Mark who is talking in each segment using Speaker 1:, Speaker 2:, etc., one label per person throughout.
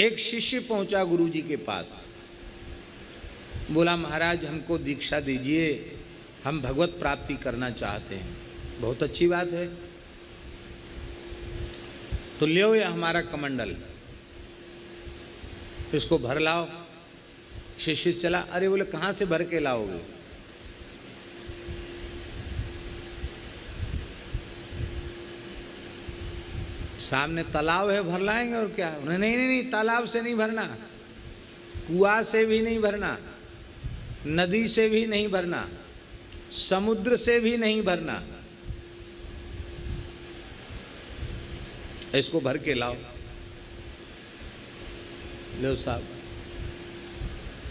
Speaker 1: एक शिष्य पहुंचा गुरुजी के पास, बोला महाराज हमको दीक्षा दीजिए, हम भगवत प्राप्ति करना चाहते हैं। बहुत अच्छी बात है, तो लियो ये हमारा कमंडल, इसको भर लाओ। शिष्य चला, अरे बोले कहाँ से भर के लाओगे? सामने तालाब है, भर लाएंगे और क्या। उन्हें नहीं नहीं नहीं, तालाब से नहीं भरना, कुआं से भी नहीं भरना, नदी से भी नहीं भरना, समुद्र से भी नहीं भरना, इसको भर के लाओ। लो साहब,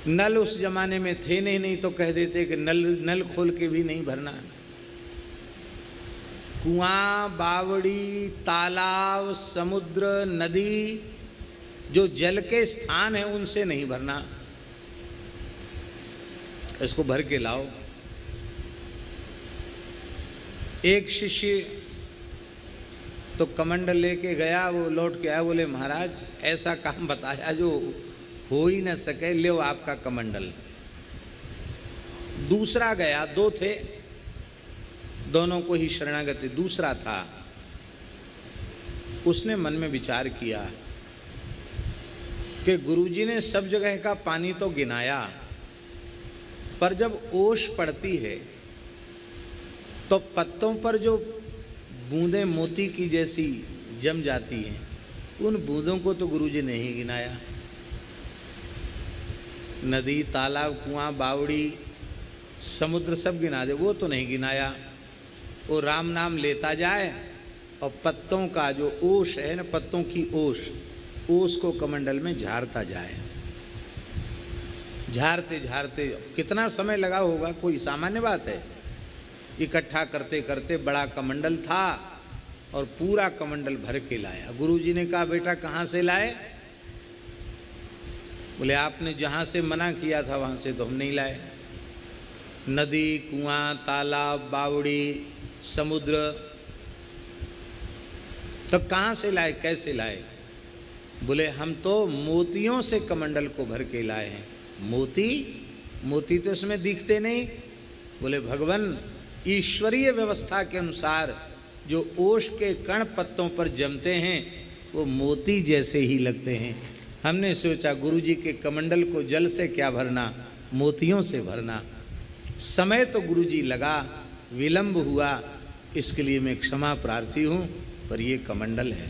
Speaker 1: नल उस जमाने में थे नहीं तो कह देते कि नल खोल के भी नहीं भरना। कुआं, बावड़ी, तालाब, समुद्र, नदी, जो जल के स्थान है उनसे नहीं भरना, इसको भर के लाओ। एक शिष्य तो कमंडल लेके गया, वो लौट के आया, बोले महाराज ऐसा काम बताया जो हो ही न सके, ले आपका कमंडल। दूसरा गया, दो थे, दोनों को ही शरणागति। दूसरा था, उसने मन में विचार किया कि गुरुजी ने सब जगह का पानी तो गिनाया, पर जब ओस पड़ती है तो पत्तों पर जो बूंदें मोती की जैसी जम जाती हैं, उन बूंदों को तो गुरुजी ने ही गिनाया। नदी, तालाब, कुआं, बावड़ी, समुद्र सब गिना दे, वो तो नहीं गिनाया। वो राम नाम लेता जाए और पत्तों का जो ओस है ना, पत्तों की ओस को कमंडल में झारता जाए। झारते झारते कितना समय लगा होगा, कोई सामान्य बात है। इकट्ठा करते करते बड़ा कमंडल था और पूरा कमंडल भर के लाया। गुरुजी ने कहा बेटा कहाँ से लाए? बोले आपने जहाँ से मना किया था वहाँ से तो हम नहीं लाए। नदी, कुआं, तालाब, बावड़ी, समुद्र, तो कहाँ से लाए, कैसे लाए? बोले हम तो मोतियों से कमंडल को भर के लाए हैं। मोती तो इसमें दिखते नहीं। बोले भगवान ईश्वरीय व्यवस्था के अनुसार जो ओस के कण पत्तों पर जमते हैं वो मोती जैसे ही लगते हैं। हमने सोचा गुरुजी के कमंडल को जल से क्या भरना, मोतियों से भरना। समय तो गुरुजी लगा, विलंब हुआ, इसके लिए मैं क्षमा प्रार्थी हूँ, पर ये कमंडल है।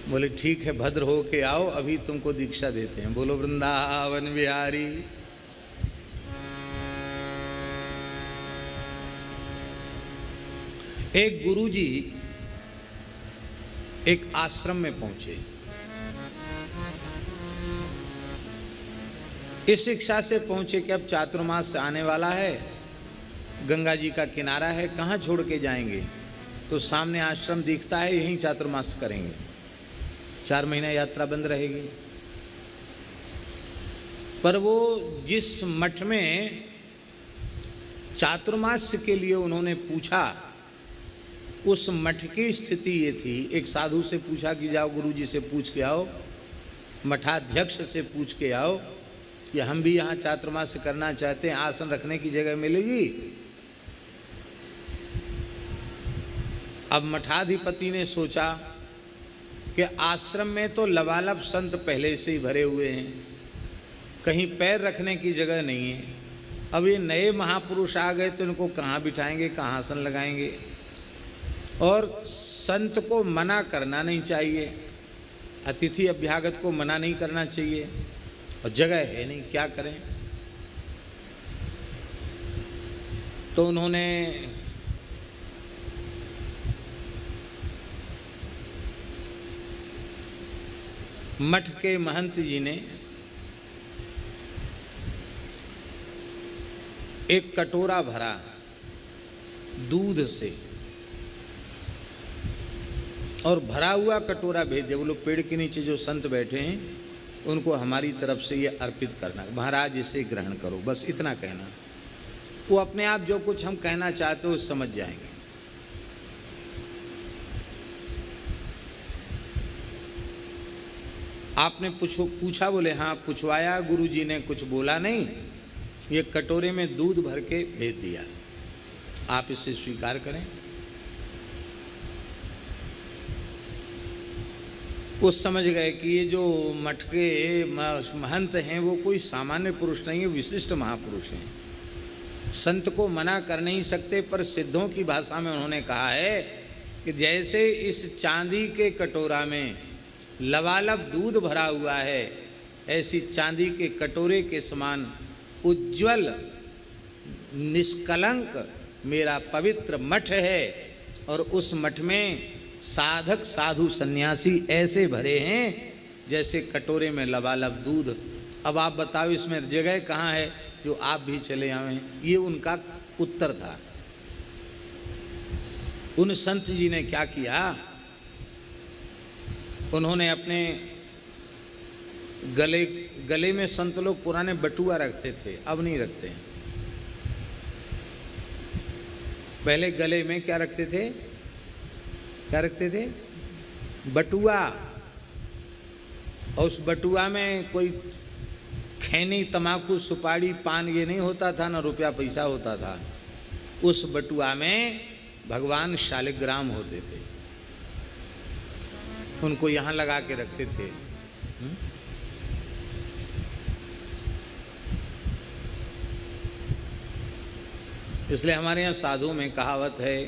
Speaker 1: बोले ठीक है, भद्र हो के आओ, अभी तुमको दीक्षा देते हैं। बोलो वृंदावन बिहारी। एक गुरुजी एक आश्रम में पहुंचे। इस शिक्षा से पहुंचे कि अब चातुर्मास आने वाला है, गंगा जी का किनारा है, कहाँ छोड़ के जाएंगे। तो सामने आश्रम दिखता है, यहीं चातुर्मास करेंगे, 4 महीना यात्रा बंद रहेगी। पर वो जिस मठ में चातुर्मास के लिए उन्होंने पूछा, उस मठ की स्थिति ये थी। एक साधु से पूछा कि जाओ गुरुजी से पूछ के आओ, मठाध्यक्ष से पूछ के आओ कि हम भी यहाँ चातुर्मास करना चाहते हैं, आसन रखने की जगह मिलेगी? अब मठाधिपति ने सोचा कि आश्रम में तो लबालब संत पहले से ही भरे हुए हैं, कहीं पैर रखने की जगह नहीं है। अब ये नए महापुरुष आ गए तो इनको कहाँ बिठाएंगे, कहाँ आसन लगाएंगे? और संत को मना करना नहीं चाहिए, अतिथि अभ्यागत को मना नहीं करना चाहिए, और जगह है नहीं, क्या करें? तो उन्होंने मठ के महंत जी ने एक कटोरा भरा दूध से और भरा हुआ कटोरा भेज दिया। वो लोग पेड़ के नीचे जो संत बैठे हैं उनको हमारी तरफ से ये अर्पित करना, महाराज इसे ग्रहण करो, बस इतना कहना। वो अपने आप जो कुछ हम कहना चाहते हो समझ जाएंगे। आपने पूछा? बोले हाँ पूछवाया, गुरुजी ने कुछ बोला नहीं, ये कटोरे में दूध भर के भेज दिया, आप इसे स्वीकार करें। वो समझ गए कि ये जो मठ के महंत हैं वो कोई सामान्य पुरुष नहीं है, विशिष्ट महापुरुष हैं। संत को मना कर नहीं सकते, पर सिद्धों की भाषा में उन्होंने कहा है कि जैसे इस चांदी के कटोरा में लबालब दूध भरा हुआ है, ऐसी चांदी के कटोरे के समान उज्ज्वल निष्कलंक मेरा पवित्र मठ है, और उस मठ में साधक साधु सन्यासी ऐसे भरे हैं जैसे कटोरे में लबालब दूध। अब आप बताओ इसमें जगह कहाँ है जो आप भी चले आवें? ये उनका उत्तर था। उन संत जी ने क्या किया, उन्होंने अपने गले में संत लोग पुराने बटुआ रखते थे, अब नहीं रखते हैं। पहले गले में क्या रखते थे? क्या रखते थे? बटुआ। और उस बटुआ में कोई खैनी, तमाकू, सुपारी, पान ये नहीं होता था, ना रुपया पैसा होता था। उस बटुआ में भगवान शालिग्राम होते थे, उनको यहाँ लगा के रखते थे। इसलिए हमारे यहाँ साधु में कहावत है,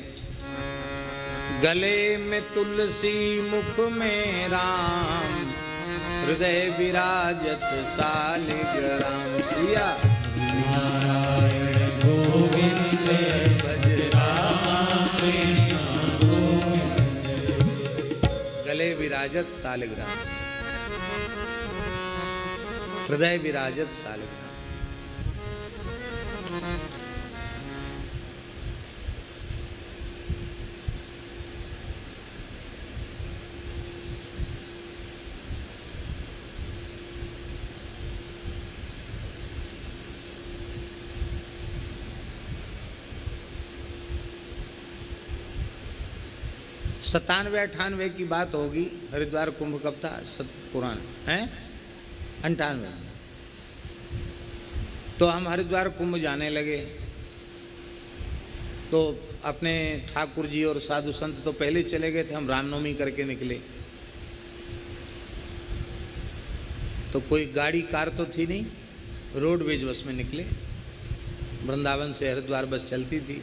Speaker 1: गले में तुलसी मुख में राम, हृदय विराजत शालिग्राम। सिया नारायण गोविंद भज राम कृष्ण गोविंद। गले विराजत शालिग्राम, हृदय विराजत शालिग्राम। सतानवे 98 की बात होगी, हरिद्वार कुंभ कब था? पुराण है 98। तो हम हरिद्वार कुंभ जाने लगे, तो अपने ठाकुर जी और साधु संत तो पहले चले गए थे, हम रामनवमी करके निकले। तो कोई गाड़ी कार तो थी नहीं, रोडवेज बस में निकले। वृंदावन से हरिद्वार बस चलती थी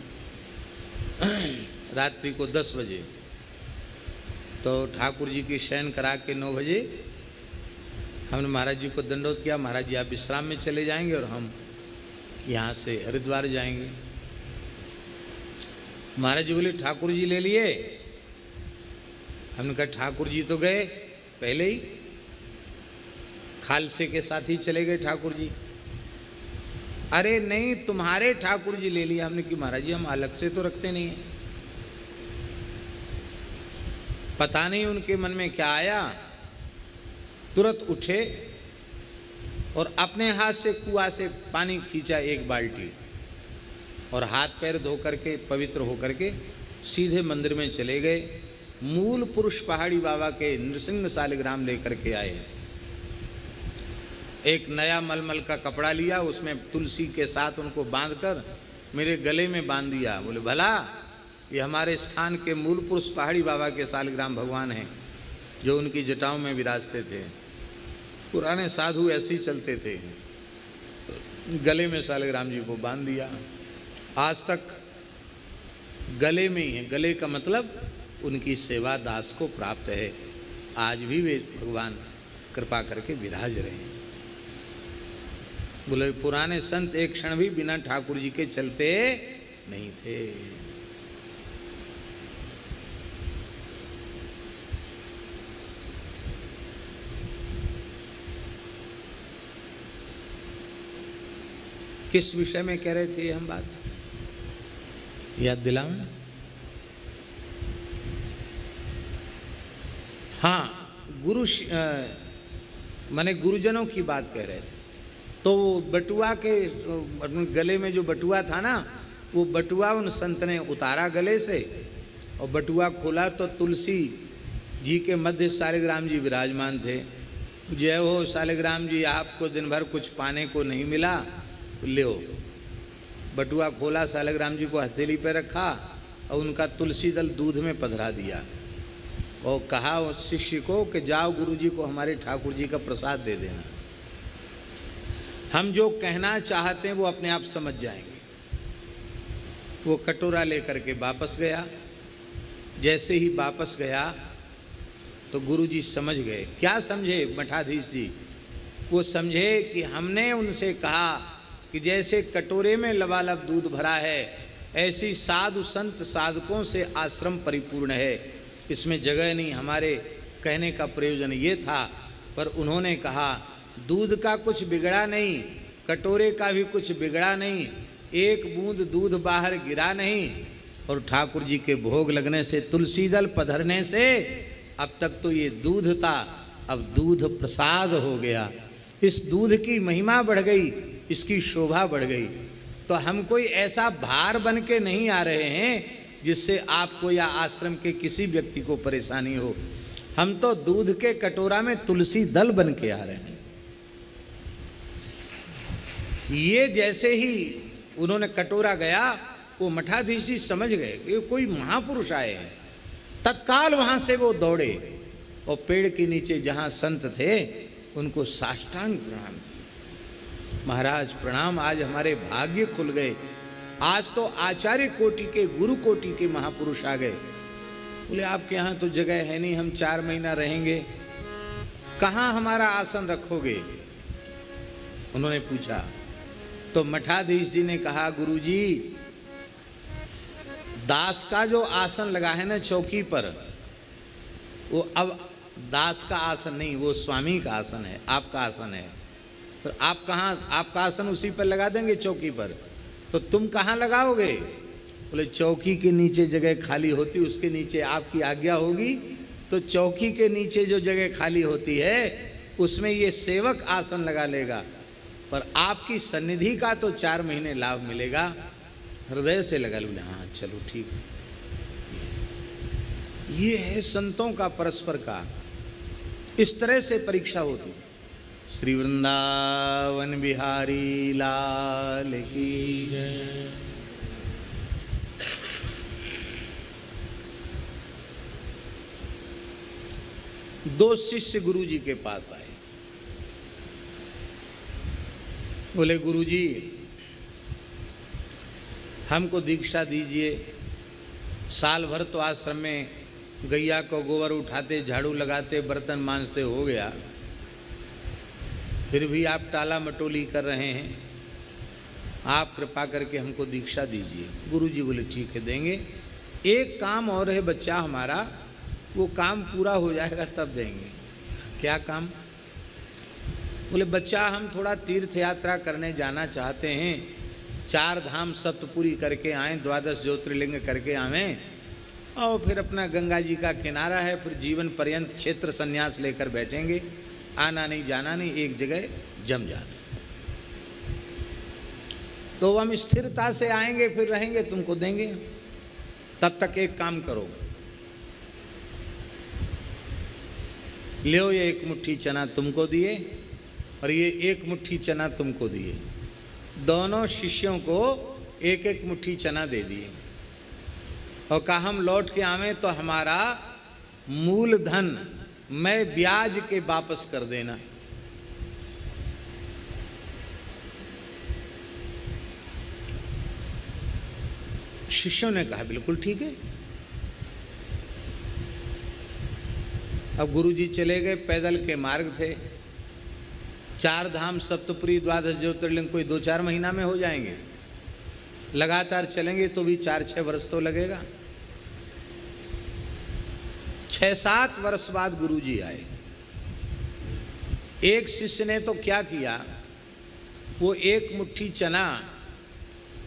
Speaker 1: रात्रि को 10 बजे। तो ठाकुर जी की शयन करा के 9 बजे हमने महाराज जी को दंडोत किया, महाराज जी आप विश्राम में चले जाएंगे और हम यहाँ से हरिद्वार जाएंगे। महाराज जी बोले ठाकुर जी ले लिए? हमने कहा ठाकुर जी तो गए पहले ही, खालसे के साथ ही चले गए ठाकुर जी। अरे नहीं, तुम्हारे ठाकुर जी ले लिए। हमने कि महाराज जी हम अलग से तो रखते नहीं हैं। पता नहीं उनके मन में क्या आया, तुरंत उठे और अपने हाथ से कुआं से पानी खींचा 1 बाल्टी, और हाथ पैर धो करके पवित्र होकर के सीधे मंदिर में चले गए। मूल पुरुष पहाड़ी बाबा के नृसिंह शालिग्राम लेकर के आए। एक नया मलमल का कपड़ा लिया, उसमें तुलसी के साथ उनको बांधकर मेरे गले में बांध दिया। बोले भला ये हमारे स्थान के मूल पुरुष पहाड़ी बाबा के शालिग्राम भगवान हैं, जो उनकी जटाओं में विराजते थे। पुराने साधु ऐसे ही चलते थे, गले में शालिग्राम जी को बांध दिया। आज तक गले में ही है। गले का मतलब उनकी सेवा दास को प्राप्त है। आज भी वे भगवान कृपा करके विराज रहे हैं। बोले पुराने संत एक क्षण भी बिना ठाकुर जी के चलते नहीं थे। किस विषय में कह रहे थे हम बात, याद दिलाओ। हाँ, माने गुरुजनों की बात कह रहे थे। तो बटुआ के गले में जो बटुआ था ना, वो बटुआ उन संत ने उतारा गले से, और बटुआ खोला तो तुलसी जी के मध्य शालिग्राम जी विराजमान थे। जय हो शालिग्राम जी, आपको दिन भर कुछ पाने को नहीं मिला, ले बटुआ खोला, शालिग्राम जी को हथेली पे रखा और उनका तुलसी दल दूध में पधरा दिया और कहा उस शिष्य को कि जाओ गुरु जी को हमारे ठाकुर जी का प्रसाद दे देना, हम जो कहना चाहते हैं वो अपने आप समझ जाएंगे। वो कटोरा लेकर के वापस गया। जैसे ही वापस गया तो गुरु जी समझ गए। क्या समझे मठाधीश जी? वो समझे कि हमने उनसे कहा कि जैसे कटोरे में लबालब दूध भरा है, ऐसी साधु संत साधकों से आश्रम परिपूर्ण है, इसमें जगह नहीं। हमारे कहने का प्रयोजन ये था, पर उन्होंने कहा दूध का कुछ बिगड़ा नहीं, कटोरे का भी कुछ बिगड़ा नहीं, एक बूंद दूध बाहर गिरा नहीं, और ठाकुर जी के भोग लगने से, तुलसी दल पधरने से अब तक तो ये दूध था, अब दूध प्रसाद हो गया। इस दूध की महिमा बढ़ गई, इसकी शोभा बढ़ गई। तो हम कोई ऐसा भार बन के नहीं आ रहे हैं जिससे आपको या आश्रम के किसी व्यक्ति को परेशानी हो। हम तो दूध के कटोरा में तुलसी दल बन के आ रहे हैं। ये जैसे ही उन्होंने कटोरा गया, वो मठाधीश जी समझ गए कि कोई महापुरुष आए हैं। तत्काल वहां से वो दौड़े और पेड़ के नीचे जहां संत थे उनको साष्टांग प्रणाम। महाराज प्रणाम, आज हमारे भाग्य खुल गए, आज तो आचार्य कोटि के, गुरु कोटि के महापुरुष आ गए। बोले आपके यहाँ तो जगह है नहीं, हम 4 महीना रहेंगे, कहाँ हमारा आसन रखोगे? उन्होंने पूछा। तो मठाधीश जी ने कहा गुरुजी, दास का जो आसन लगा है ना चौकी पर, वो अब दास का आसन नहीं, वो स्वामी का आसन है, आपका आसन है। तो आप कहाँ, आपका आसन उसी पर लगा देंगे चौकी पर, तो तुम कहाँ लगाओगे? बोले चौकी के नीचे जगह खाली होती, उसके नीचे आपकी आज्ञा होगी तो चौकी के नीचे जो जगह खाली होती है उसमें ये सेवक आसन लगा लेगा, पर आपकी सन्निधि का तो 4 महीने लाभ मिलेगा। हृदय से लगा लो। हाँ चलो ठीक है। ये है संतों का परस्पर का, इस तरह से परीक्षा होती थी। श्री वृंदावन बिहारी लाल की जय। दो शिष्य गुरु जी के पास आए। बोले गुरु जी हमको दीक्षा दीजिए, साल भर तो आश्रम में गैया को गोबर उठाते, झाड़ू लगाते, बर्तन मांजते हो गया, फिर भी आप टाला मटोली कर रहे हैं, आप कृपा करके हमको दीक्षा दीजिए। गुरुजी बोले ठीक है देंगे, एक काम और है बच्चा हमारा, वो काम पूरा हो जाएगा तब देंगे। क्या काम? बोले बच्चा हम थोड़ा तीर्थ यात्रा करने जाना चाहते हैं, 4 धाम सप्तपुरी करके आएँ, 12 ज्योतिर्लिंग करके आवें, और फिर अपना गंगा जी का किनारा है, फिर जीवन पर्यंत क्षेत्र संन्यास लेकर बैठेंगे, आना नहीं जाना नहीं, एक जगह जम जाना। तो हम स्थिरता से आएंगे फिर रहेंगे, तुमको देंगे। तब तक एक काम करो, लो ये 1 मुट्ठी चना तुमको दिए और ये 1 मुट्ठी चना तुमको दिए। दोनों शिष्यों को 1-1 मुट्ठी चना दे दिए और कहा हम लौट के आवें तो हमारा मूल धन मैं ब्याज के वापस कर देना। शिष्यों ने कहा बिल्कुल ठीक है। अब गुरुजी चले गए, पैदल के मार्ग थे, 4 धाम सप्तपुरी 12 ज्योतिर्लिंग कोई 2-4 महीना में हो जाएंगे, लगातार चलेंगे तो भी 4-6 वर्ष तो लगेगा। 6-7 वर्ष बाद गुरुजी आए। एक शिष्य ने तो क्या किया, वो 1 मुट्ठी चना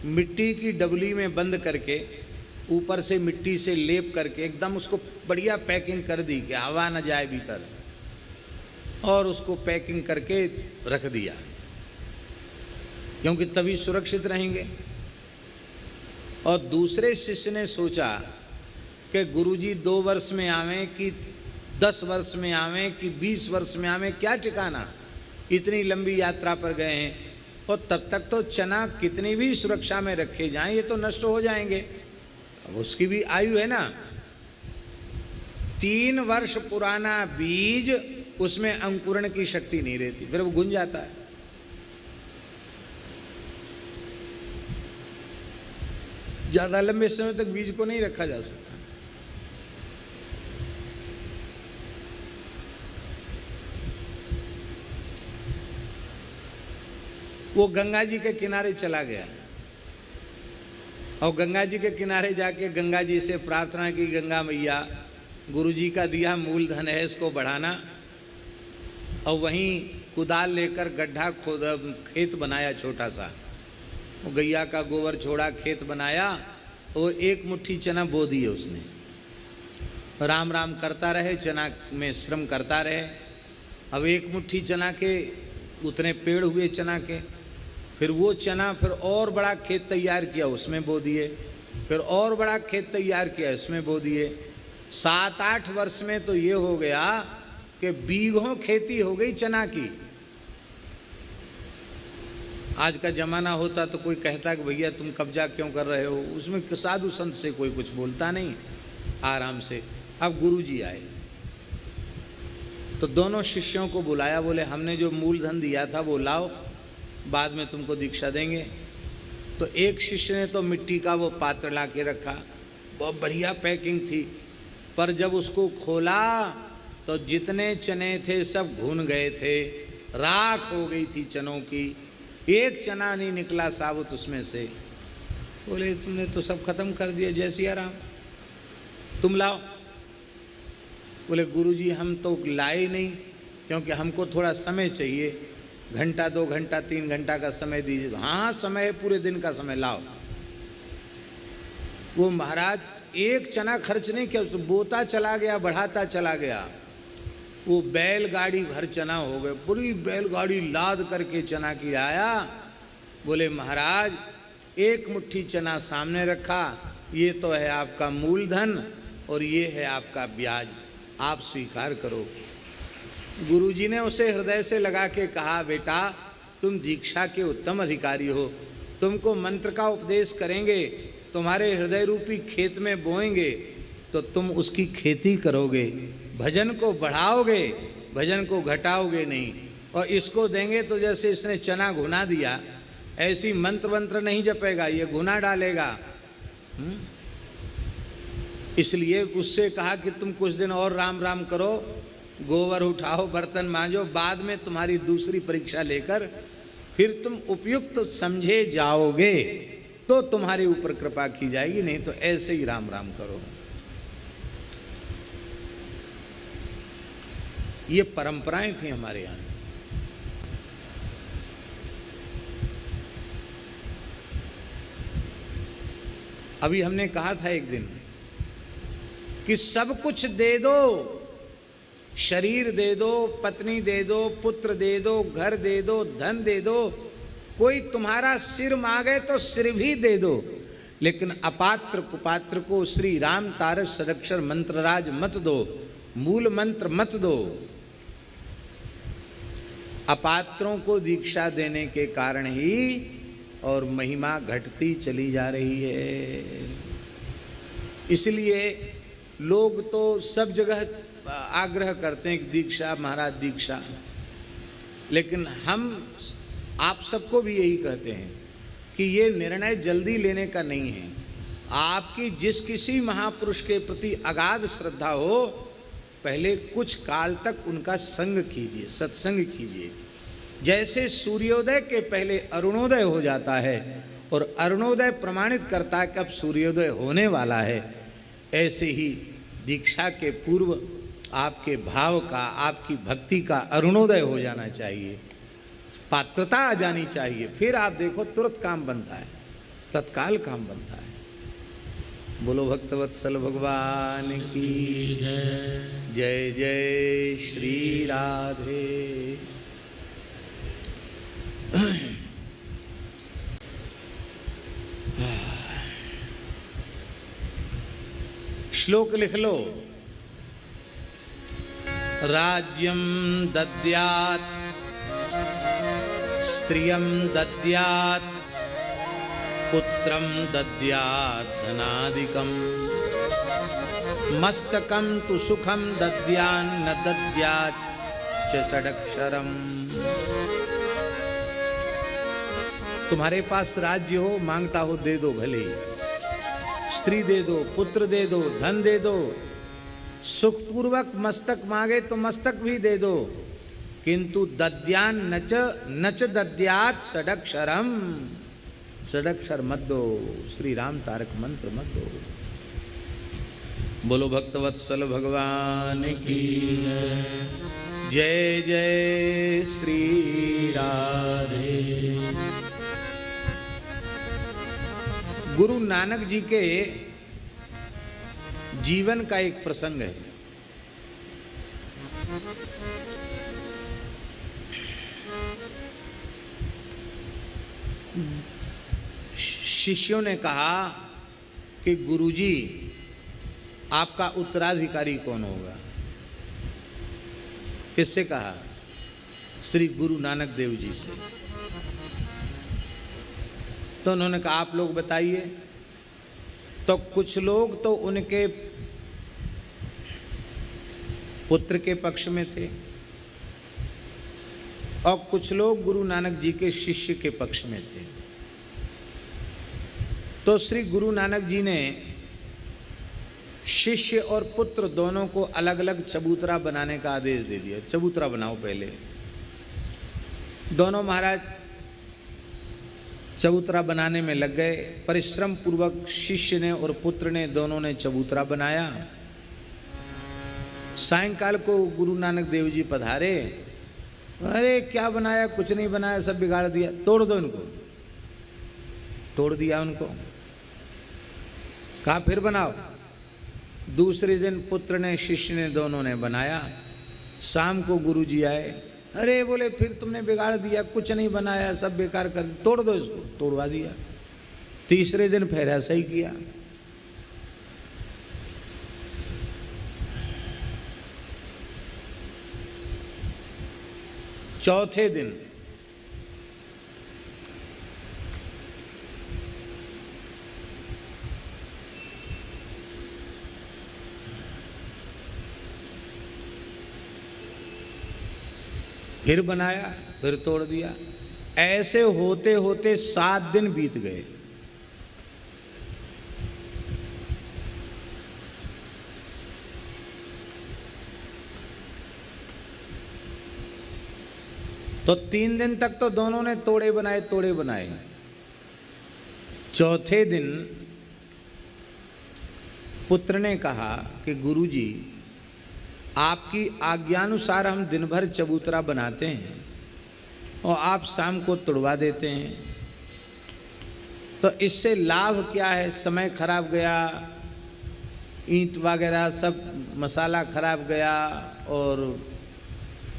Speaker 1: मिट्टी की डबली में बंद करके ऊपर से मिट्टी से लेप करके एकदम उसको बढ़िया पैकिंग कर दी कि हवा न जाए भीतर, और उसको पैकिंग करके रख दिया, क्योंकि तभी सुरक्षित रहेंगे। और दूसरे शिष्य ने सोचा कि गुरुजी 2 वर्ष में आवें कि 10 वर्ष में आवें कि 20 वर्ष में आवें, क्या ठिकाना। इतनी लंबी यात्रा पर गए हैं और तब तक तो चना कितनी भी सुरक्षा में रखे जाएं ये तो नष्ट हो जाएंगे। अब उसकी भी आयु है ना। 3 वर्ष पुराना बीज, उसमें अंकुरण की शक्ति नहीं रहती, फिर वो घुन जाता है। ज्यादा लंबे समय तक बीज को नहीं रखा जा सकता। वो गंगा जी के किनारे चला गया और गंगा जी के किनारे जाके गंगा जी से प्रार्थना की, गंगा मैया गुरु जी का दिया मूलधन है, इसको बढ़ाना। और वहीं कुदाल लेकर गड्ढा खोद, खेत बनाया छोटा सा, वो गैया का गोबर छोड़ा, खेत बनाया, वो 1 मुट्ठी चना बो दिए उसने। राम राम करता रहे, चना में श्रम करता रहे। अब 1 मुट्ठी चना के उतने पेड़ हुए चना के, फिर वो चना फिर और बड़ा खेत तैयार किया, उसमें बो दिए, फिर और बड़ा खेत तैयार किया, उसमें बो दिए। 7-8 वर्ष में तो ये हो गया कि बीघों खेती हो गई चना की। आज का जमाना होता तो कोई कहता कि भैया तुम कब्जा क्यों कर रहे हो, उसमें साधु संत से कोई कुछ बोलता नहीं, आराम से। अब गुरु जी आए तो दोनों शिष्यों को बुलाया, बोले हमने जो मूलधन दिया था वो लाओ, बाद में तुमको दीक्षा देंगे। तो एक शिष्य ने तो मिट्टी का वो पात्र ला के रखा, बहुत बढ़िया पैकिंग थी, पर जब उसको खोला तो जितने चने थे सब भून गए थे, राख हो गई थी चनों की, एक चना नहीं निकला साबुत उसमें से। बोले तुमने तो सब खत्म कर दिया, जय सिया राम, तुम लाओ। बोले गुरुजी हम तो लाए नहीं, क्योंकि हमको थोड़ा समय चाहिए, घंटा 2 घंटा 3 घंटा का समय दीजिए। हाँ समय है, पूरे दिन का समय, लाओ। वो महाराज एक चना खर्च नहीं किया, उसको बोता चला गया, बढ़ाता चला गया। वो बैलगाड़ी भर चना हो गए, पूरी बैलगाड़ी लाद करके चना की आया। बोले महाराज 1 मुट्ठी चना सामने रखा, ये तो है आपका मूलधन और ये है आपका ब्याज, आप स्वीकार करो। गुरुजी ने उसे हृदय से लगा के कहा, बेटा तुम दीक्षा के उत्तम अधिकारी हो, तुमको मंत्र का उपदेश करेंगे, तुम्हारे हृदय रूपी खेत में बोएंगे तो तुम उसकी खेती करोगे, भजन को बढ़ाओगे, भजन को घटाओगे नहीं। और इसको देंगे तो जैसे इसने चना घुना दिया, ऐसी मंत्र वंत्र नहीं जपेगा, ये घुना डालेगा। इसलिए उससे कहा कि तुम कुछ दिन और राम राम करो, गोबर उठाओ, बर्तन मांजो, बाद में तुम्हारी दूसरी परीक्षा लेकर फिर तुम उपयुक्त समझे जाओगे तो तुम्हारे ऊपर कृपा की जाएगी, नहीं तो ऐसे ही राम राम करो। ये परंपराएं थी हमारे यहाँ। अभी हमने कहा था एक दिन कि सब कुछ दे दो, शरीर दे दो, पत्नी दे दो, पुत्र दे दो, घर दे दो, धन दे दो, कोई तुम्हारा सिर मांगे तो सिर भी दे दो, लेकिन अपात्र कुपात्र को श्री राम तारक संरक्षण मंत्रराज मत दो, मूल मंत्र मत दो। अपात्रों को दीक्षा देने के कारण ही और महिमा घटती चली जा रही है। इसलिए लोग तो सब जगह आग्रह करते हैं कि दीक्षा महाराज दीक्षा, लेकिन हम आप सबको भी यही कहते हैं कि ये निर्णय जल्दी लेने का नहीं है। आपकी जिस किसी महापुरुष के प्रति अगाध श्रद्धा हो, पहले कुछ काल तक उनका संग कीजिए, सत्संग कीजिए। जैसे सूर्योदय के पहले अरुणोदय हो जाता है और अरुणोदय प्रमाणित करता है कि अब सूर्योदय होने वाला है, ऐसे ही दीक्षा के पूर्व आपके भाव का, आपकी भक्ति का अरुणोदय हो जाना चाहिए, पात्रता आ जानी चाहिए। फिर आप देखो तुरंत काम बनता है, तत्काल काम बनता है। बोलो भक्तवत्सल भगवान की जय। जय जय श्री राधे। श्लोक लिख लो। राज्यं दद्यात् स्त्रियं दद्यात् पुत्रं दद्यात् धनादिकं मस्तकं तु सुखं दद्यान्न दद्यात् च षडक्षरम्। तुम्हारे पास राज्य हो, मांगता हो दे दो भले, स्त्री दे दो, पुत्र दे दो, धन दे दो, सुखपूर्वक मस्तक मांगे तो मस्तक भी दे दो, किंतु दद्यान नच दद्यात षडक्षरम, षडक्षर मत दो, श्री राम तारक मंत्र मत दो। बोलो भक्तवत्सल भगवान की जय, जय श्री राधे। गुरु नानक जी के जीवन का एक प्रसंग है। शिष्यों ने कहा कि गुरुजी आपका उत्तराधिकारी कौन होगा? किससे कहा? श्री गुरु नानक देव जी से। तो उन्होंने कहा आप लोग बताइए। तो कुछ लोग तो उनके पुत्र के पक्ष में थे और कुछ लोग गुरु नानक जी के शिष्य के पक्ष में थे। तो श्री गुरु नानक जी ने शिष्य और पुत्र दोनों को अलग अलग चबूतरा बनाने का आदेश दे दिया। चबूतरा बनाओ पहले। दोनों महाराज चबूतरा बनाने में लग गए। परिश्रम पूर्वक शिष्य ने और पुत्र ने दोनों ने चबूतरा बनाया। सायंकाल को गुरु नानक देव जी पधारे। अरे क्या बनाया? कुछ नहीं बनाया, सब बिगाड़ दिया, तोड़ दो इनको। तोड़ दिया उनको। कहा फिर बनाओ। दूसरे दिन पुत्र ने शिष्य ने दोनों ने बनाया। शाम को गुरु जी आए। अरे बोले फिर तुमने बिगाड़ दिया, कुछ नहीं बनाया, सब बेकार कर दिया, तोड़ दो इसको। तोड़वा दिया। तीसरे दिन फिर ऐसा ही किया। चौथे दिन फिर बनाया, फिर तोड़ दिया। ऐसे होते होते 7 दिन बीत गए। तो 3 दिन तक तो दोनों ने तोड़े बनाए। चौथे दिन पुत्र ने कहा कि गुरुजी आपकी आज्ञानुसार हम दिन भर चबूतरा बनाते हैं और आप शाम को तोड़वा देते हैं, तो इससे लाभ क्या है? समय खराब गया, ईंट वगैरह सब मसाला खराब गया और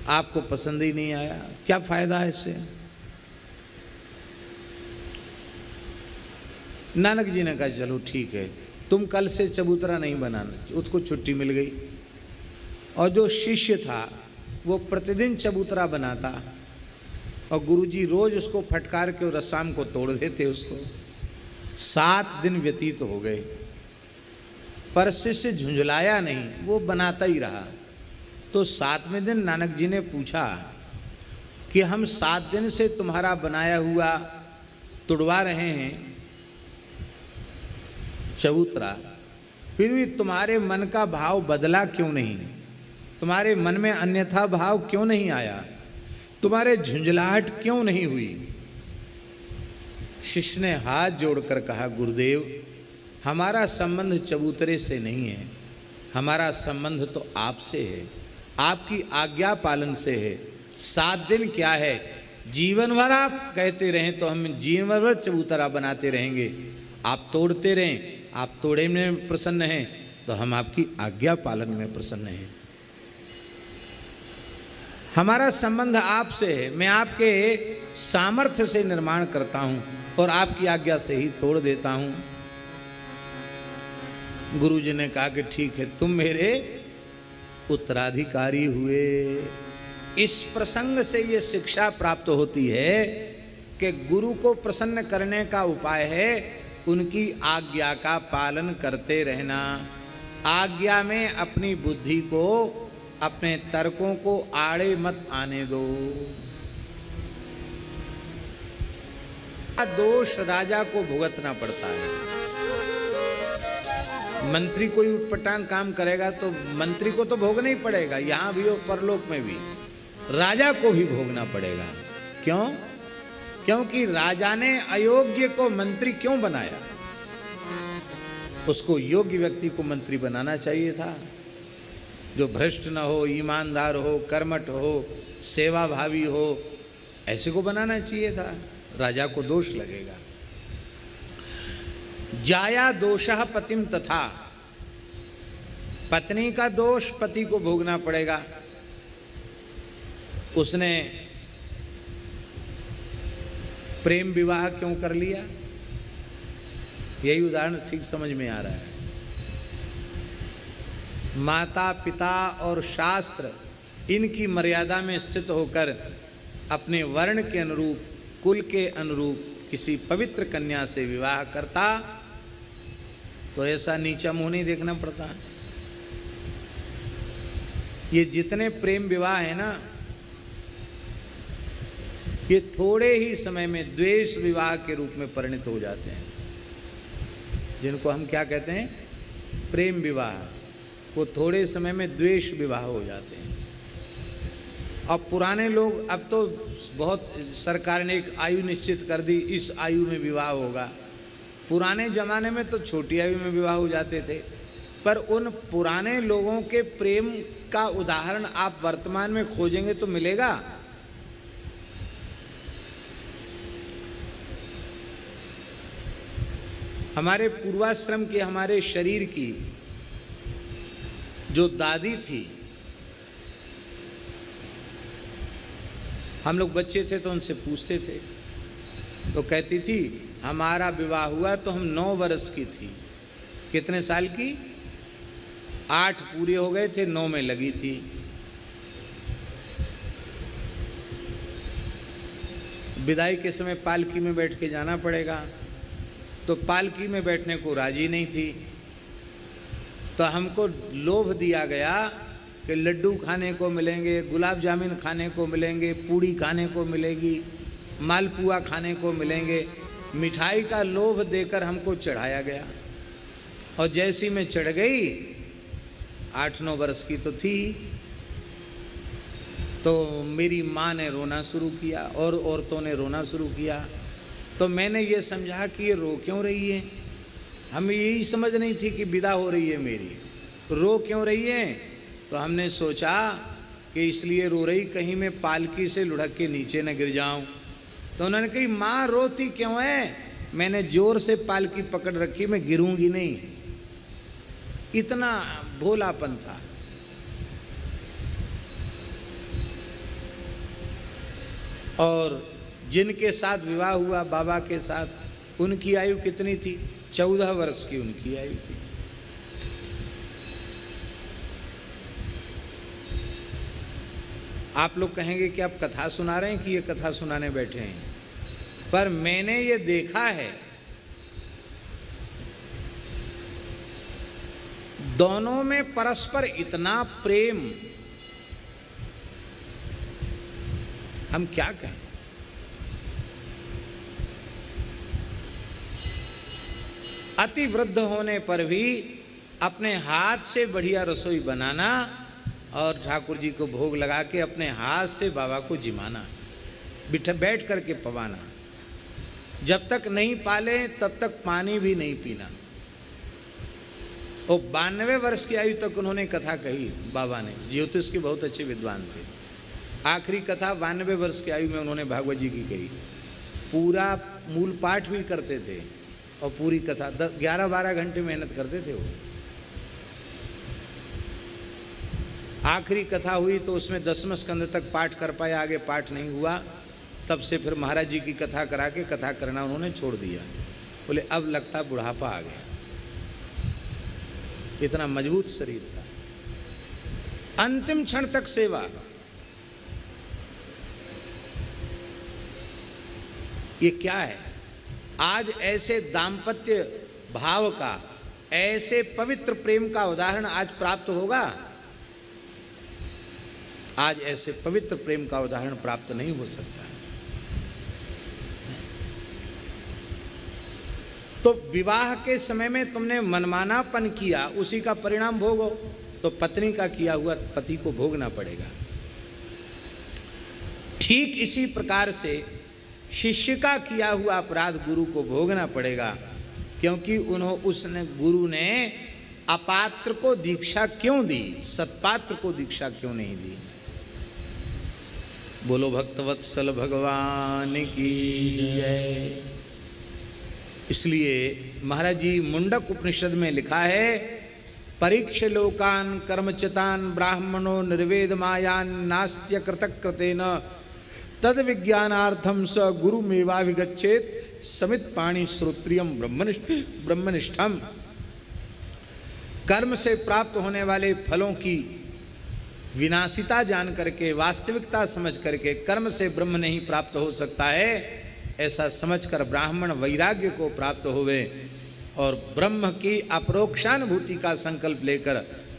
Speaker 1: आपको पसंद ही नहीं आया, क्या फायदा है इससे? नानक जी ने कहा चलो ठीक है, तुम कल से चबूतरा नहीं बनाना। उसको छुट्टी मिल गई। और जो शिष्य था वो प्रतिदिन चबूतरा बनाता और गुरुजी रोज उसको फटकार के और शाम को तोड़ देते उसको। 7 दिन व्यतीत हो गए पर शिष्य झुंझलाया नहीं, वो बनाता ही रहा। तो 7वें दिन नानक जी ने पूछा कि हम 7 दिन से तुम्हारा बनाया हुआ तुड़वा रहे हैं चबूतरा, फिर भी तुम्हारे मन का भाव बदला क्यों नहीं? तुम्हारे मन में अन्यथा भाव क्यों नहीं आया? तुम्हारे झुंझलाहट क्यों नहीं हुई? शिष्य ने हाथ जोड़कर कहा गुरुदेव हमारा संबंध चबूतरे से नहीं है, हमारा संबंध तो आपसे है, आपकी आज्ञा पालन से है। 7 दिन क्या है, जीवन भर आप कहते रहें तो हम जीवन भर चबूतरा बनाते रहेंगे। आप तोड़ते रहें, आप तोड़े में प्रसन्न हैं तो हम आपकी आज्ञा पालन में प्रसन्न हैं। हमारा संबंध आपसे है, मैं आपके सामर्थ्य से निर्माण करता हूं और आपकी आज्ञा से ही तोड़ देता हूं। गुरुजी ने कहा कि ठीक है, तुम मेरे उत्तराधिकारी हुए। इस प्रसंग से ये शिक्षा प्राप्त होती है कि गुरु को प्रसन्न करने का उपाय है उनकी आज्ञा का पालन करते रहना। आज्ञा में अपनी बुद्धि को, अपने तर्कों को आड़े मत आने दो। दोष राजा को भुगतना पड़ता है। मंत्री कोई उटपटांग काम करेगा तो मंत्री को तो भोगना ही पड़ेगा, यहां भी और परलोक में भी। राजा को भी भोगना पड़ेगा। क्यों? क्योंकि राजा ने अयोग्य को मंत्री क्यों बनाया? उसको योग्य व्यक्ति को मंत्री बनाना चाहिए था, जो भ्रष्ट न हो, ईमानदार हो, कर्मठ हो, सेवाभावी हो, ऐसे को बनाना चाहिए था। राजा को दोष लगेगा। जाया दोषः पतिम तथा, पत्नी का दोष पति को भोगना पड़ेगा। उसने प्रेम विवाह क्यों कर लिया? यही उदाहरण ठीक समझ में आ रहा है। माता पिता और शास्त्र इनकी मर्यादा में स्थित होकर अपने वर्ण के अनुरूप, कुल के अनुरूप किसी पवित्र कन्या से विवाह करता तो ऐसा नीचा मुंह नहीं देखना पड़ता। ये जितने प्रेम विवाह है ना, ये थोड़े ही समय में द्वेष विवाह के रूप में परिणत हो जाते हैं। जिनको हम क्या कहते हैं? प्रेम विवाह, वो थोड़े समय में द्वेष विवाह हो जाते हैं। अब पुराने लोग, अब तो बहुत सरकार ने एक आयु निश्चित कर दी, इस आयु में विवाह होगा। पुराने जमाने में तो छोटी आयु में विवाह हो जाते थे। पर उन पुराने लोगों के प्रेम का उदाहरण आप वर्तमान में खोजेंगे तो मिलेगा। हमारे पूर्वाश्रम की, हमारे शरीर की जो दादी थी, हम लोग बच्चे थे तो उनसे पूछते थे, तो कहती थी हमारा विवाह हुआ तो हम 9 वर्ष की थी। कितने साल की? 8 पूरे हो गए थे, 9 में लगी थी। विदाई के समय पालकी में बैठ के जाना पड़ेगा, तो पालकी में बैठने को राजी नहीं थी। तो हमको लोभ दिया गया कि लड्डू खाने को मिलेंगे, गुलाब जामुन खाने को मिलेंगे, पूड़ी खाने को मिलेगी, मालपुआ खाने को मिलेंगे। मिठाई का लोभ देकर हमको चढ़ाया गया। और जैसी मैं चढ़ गई, 8-9 वर्ष की तो थी, तो मेरी माँ ने रोना शुरू किया और औरतों ने रोना शुरू किया। तो मैंने ये समझा कि ये रो क्यों रही है। हमें यही समझ नहीं थी कि विदा हो रही है मेरी, रो क्यों रही है। तो हमने सोचा कि इसलिए रो रही कहीं मैं पालकी से लुढ़क के नीचे न गिर जाऊं। तो उन्होंने कही माँ रोती क्यों है? मैंने जोर से पालकी पकड़ रखी, मैं गिरूंगी नहीं। इतना भोलापन था। और जिनके साथ विवाह हुआ बाबा के साथ, उनकी आयु कितनी थी? 14 वर्ष की उनकी आयु थी। आप लोग कहेंगे कि आप कथा सुना रहे हैं कि ये कथा सुनाने बैठे हैं, पर मैंने ये देखा है, दोनों में परस्पर इतना प्रेम, हम क्या कहें। अति वृद्ध होने पर भी अपने हाथ से बढ़िया रसोई बनाना और ठाकुर जी को भोग लगा के अपने हाथ से बाबा को जिमाना, बैठ करके पवाना। जब तक नहीं पाले तब तक पानी भी नहीं पीना। और 92 वर्ष की आयु तक उन्होंने कथा कही बाबा ने। ज्योतिष के बहुत अच्छे विद्वान थे। आखिरी कथा 92 वर्ष की आयु में उन्होंने भागवत जी की कही। पूरा मूल पाठ भी करते थे और पूरी कथा 11-12 घंटे मेहनत करते थे वो। आखिरी कथा हुई तो उसमें 10वें स्कंद तक पाठ कर पाए, आगे पाठ नहीं हुआ। तब से फिर महाराज जी की कथा करा के कथा करना उन्होंने छोड़ दिया। बोले अब लगता बुढ़ापा आ गया। इतना मजबूत शरीर था। अंतिम क्षण तक सेवा। ये क्या है? आज ऐसे दाम्पत्य भाव का, ऐसे पवित्र प्रेम का उदाहरण आज प्राप्त होगा? आज ऐसे पवित्र प्रेम का उदाहरण प्राप्त नहीं हो सकता। तो विवाह के समय में तुमने मनमानापन किया, उसी का परिणाम भोगो। तो पत्नी का किया हुआ पति को भोगना पड़ेगा। ठीक इसी प्रकार से शिष्य का किया हुआ अपराध गुरु को भोगना पड़ेगा, क्योंकि उसने गुरु ने अपात्र को दीक्षा क्यों दी, सत्पात्र को दीक्षा क्यों नहीं दी? बोलो भक्तवत्सल भगवान की जय। इसलिए महाराज जी मुंडक उपनिषद में लिखा है, परीक्ष लोकान कर्मचितान ब्राह्मणो निर्वेद मायान नास्त्य कृतक कृतेन तद विज्ञानार्थम स गुरुमेवाभिगच्छेत समित पाणी श्रोत्रियम ब्रह्मनिष्ठम। कर्म से प्राप्त होने वाले फलों की विनाशिता जान करके, वास्तविकता समझ करके, कर्म से ब्रह्म नहीं प्राप्त हो सकता है, ऐसा समझकर ब्राह्मण वैराग्य को प्राप्त होवे और ब्रह्म की अपरोक्षानुभूति का संकल्प लेकर,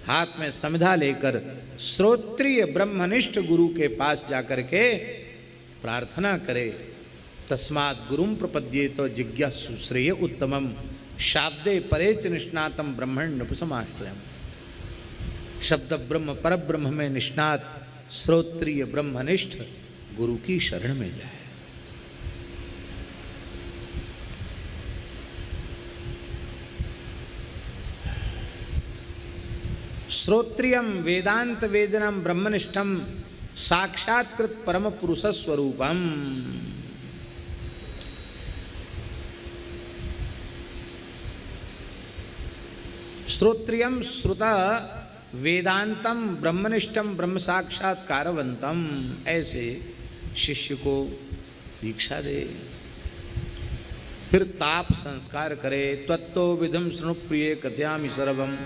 Speaker 1: हाथ में समिधा लेकर श्रोत्रिय ब्रह्मनिष्ठ गुरु के पास जाकर के प्रार्थना करे। तस्मात् गुरुम प्रपद्ये तो जिज्ञासु श्रेय उत्तमम शाब्दे परेच निष्णातम ब्रह्मण्य उपसमाश्रयम्। शब्द ब्रह्म पर ब्रह्म में निष्णात श्रोत्रिय ब्रह्मनिष्ठ गुरु की शरण में जाए। श्रोत्रियम वेदांत वेदनम ब्रह्मनिष्ठम साक्षात्कृत परम पुरुष स्वरूपम। श्रोत्रियम श्रुत वेदांतम ब्रह्मनिष्ठम ब्रह्म साक्षात्कारवंतम। ऐसे शिष्य को दीक्षा दे, फिर ताप संस्कार करे। त्वत्तो विधम शृणु प्रिय कथयामि सर्वम